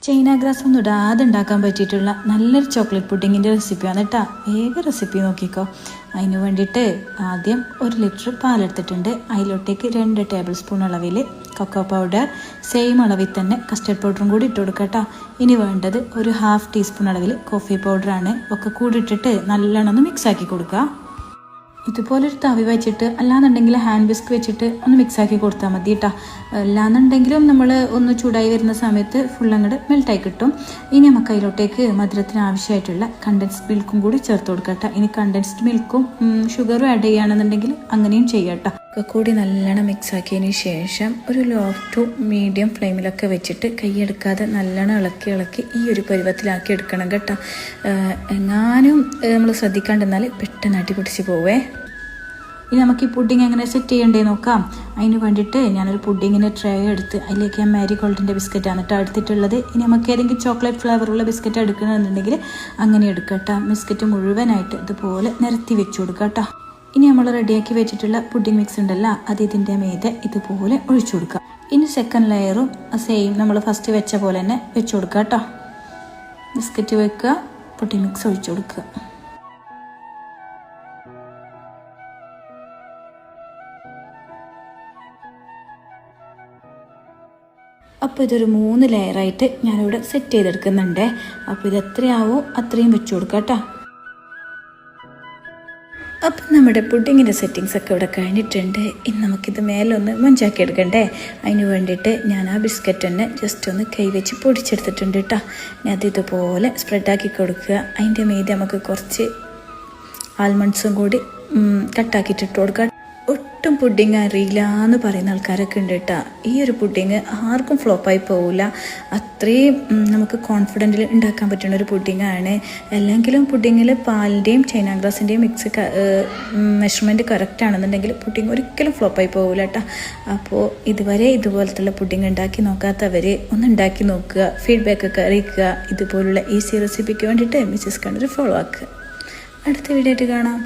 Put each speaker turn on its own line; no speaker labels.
China grass ഒന്നും ഇടാതെ ഉണ്ടാക്കാൻ പറ്റിയിട്ടുള്ള നല്ലൊരു ചോക്ലേറ്റ് പുഡിങ്ങിൻ്റെ റെസിപ്പിയാണ് കേട്ടോ. വേഗം റെസിപ്പി നോക്കിക്കോ. അതിന് വേണ്ടിയിട്ട് ആദ്യം 1 ലിറ്റർ പാലെടുത്തിട്ടുണ്ട്. അതിലോട്ടേക്ക് 2 ടേബിൾ സ്പൂൺ അളവിൽ കൊക്കോ പൗഡർ, സെയിം അളവിൽ തന്നെ കസ്റ്റർഡ് പൗഡറും കൂടി ഇട്ട് കൊടുക്കുക കേട്ടോ. ഇനി വേണ്ടത് ഒരു 1/2 ടീസ്പൂൺ അളവിൽ കോഫി പൗഡറാണ്. ഒക്കെ കൂടി ഇട്ടിട്ട് നല്ലോണം ഒന്ന് മിക്സാക്കി കൊടുക്കുക. ഇതുപോലൊരു തവി വെച്ചിട്ട് അല്ലാന്നുണ്ടെങ്കിൽ ഹാൻഡ് വിസ്ക് വെച്ചിട്ട് ഒന്ന് മിക്സാക്കി കൊടുത്താൽ മതി കേട്ടോ. അല്ലാന്നുണ്ടെങ്കിലും നമ്മൾ ഒന്ന് ചൂടായി വരുന്ന സമയത്ത് ഫുൾ അങ്ങോട്ട് മെൽറ്റായി കിട്ടും. ഇനി നമുക്ക് അതിലോട്ടേക്ക് മധുരത്തിന് ആവശ്യമായിട്ടുള്ള കണ്ടൻസ്ഡ് മിൽക്കും കൂടി ചേർത്ത് കൊടുക്കട്ടെ. ഇനി കണ്ടൻസ്ഡ് മിൽക്കും ഷുഗറും ആഡ് ചെയ്യുകയാണെന്നുണ്ടെങ്കിൽ അങ്ങനെയും ചെയ്യാട്ടോ. ഒക്കെ കൂടി നല്ലോണം മിക്സാക്കിയതിന് ശേഷം ഒരു ലോ ടു മീഡിയം ഫ്ലെയിമിലൊക്കെ വെച്ചിട്ട് കൈയെടുക്കാതെ നല്ലോണം ഇളക്കി ഈ ഒരു പരുവത്തിലാക്കി എടുക്കണം കേട്ടോ. എങ്ങാനും നമ്മൾ ശ്രദ്ധിക്കാണ്ടെന്നാൽ പെട്ടെന്ന് അടിപിടിച്ച് പോവേ. ഇനി നമുക്ക് ഈ പുഡിങ് എങ്ങനെ സെറ്റ് ചെയ്യണ്ടേ നോക്കാം. അതിന് വേണ്ടിയിട്ട് ഞാനൊരു പുഡിങ്ങിൻ്റെ ട്രേ എടുത്ത് അതിലേക്ക് ഞാൻ മാരിഗോൾഡിൻ്റെ ബിസ്ക്കറ്റാണ് കേട്ടോ എടുത്തിട്ടുള്ളത്. ഇനി നമുക്ക് ഏതെങ്കിലും ചോക്ലേറ്റ് ഫ്ലേവറുള്ള ബിസ്ക്കറ്റ് എടുക്കണമെന്നുണ്ടെങ്കിൽ അങ്ങനെ എടുക്കട്ടോ. ബിസ്ക്കറ്റ് മുഴുവനായിട്ട് ഇതുപോലെ നിരത്തി വെച്ച് കൊടുക്കുക കേട്ടോ. ഇനി നമ്മൾ റെഡിയാക്കി വെച്ചിട്ടുള്ള പുഡിംഗ് മിക്സ് ഉണ്ടല്ലോ, അത് ഇതിൻ്റെ മീതെ ഇതുപോലെ ഒഴിച്ചു കൊടുക്കുക. ഇനി സെക്കൻഡ് ലെയറും സെയിം നമ്മൾ ഫസ്റ്റ് വെച്ച പോലെ തന്നെ വെച്ച് കൊടുക്കുക കേട്ടോ. ബിസ്ക്കറ്റ് വെക്കുക, പുഡിംഗ് മിക്സ് ഒഴിച്ചു കൊടുക്കുക. അപ്പോൾ ഇതൊരു 3 ലെയറായിട്ട് ഞാനിവിടെ സെറ്റ് ചെയ്തെടുക്കുന്നുണ്ട്. അപ്പോൾ ഇത് എത്രയാവോ അത്രയും വെച്ച് കൊടുക്കുക കേട്ടോ. അപ്പം നമ്മുടെ പുഡിങ്ങിൻ്റെ സെറ്റിങ്സ് ഒക്കെ ഇവിടെ കഴിഞ്ഞിട്ടുണ്ട്. ഇനി നമുക്കിത് മേലൊന്ന് മഞ്ചാക്കി എടുക്കണ്ടേ. അതിന് വേണ്ടിയിട്ട് ഞാൻ ആ ബിസ്ക്കറ്റ് തന്നെ ജസ്റ്റ് ഒന്ന് കൈ വെച്ച് പൊടിച്ചെടുത്തിട്ടുണ്ട് കേട്ടോ. ഇനി അത് ഇതുപോലെ സ്പ്രെഡാക്കി കൊടുക്കുക. അതിൻ്റെ മീതെ നമുക്ക് കുറച്ച് ആൽമണ്ട്സും കൂടി കട്ടാക്കിയിട്ടിട്ട് കൊടുക്കുക. ഒട്ടും പുഡിങ് അറിയില്ല എന്ന് പറയുന്ന ആൾക്കാരൊക്കെ ഉണ്ട് കേട്ടോ. ഈ ഒരു പുഡിങ് ആർക്കും ഫ്ലോപ്പായി പോവില്ല. അത്രയും നമുക്ക് കോൺഫിഡൻറ്റിൽ ഉണ്ടാക്കാൻ പറ്റുന്ന ഒരു പുഡിങ്ങാണ്. അല്ലെങ്കിലും പുഡിങ്ങിൽ പാലിൻ്റെയും ചൈന ഗ്രാസിൻ്റെയും മിക്സ് മെഷർമെൻറ്റ് കറക്റ്റ് ആണെന്നുണ്ടെങ്കിൽ പുഡിങ് ഒരിക്കലും ഫ്ലോപ്പായി പോവില്ല കേട്ടോ. അപ്പോൾ ഇതുവരെ ഇതുപോലത്തുള്ള പുഡിങ് ഉണ്ടാക്കി നോക്കാത്തവർ ഒന്ന് ഉണ്ടാക്കി നോക്കുക, ഫീഡ്ബാക്കൊക്കെ അറിയിക്കുക. ഇതുപോലുള്ള ഈസി റെസിപ്പിക്ക് വേണ്ടിയിട്ട് മിസ്സസ് കണ്ണൂർ ഫോളോ ആക്കുക. അടുത്ത വീഡിയോ ആയിട്ട് കാണാം.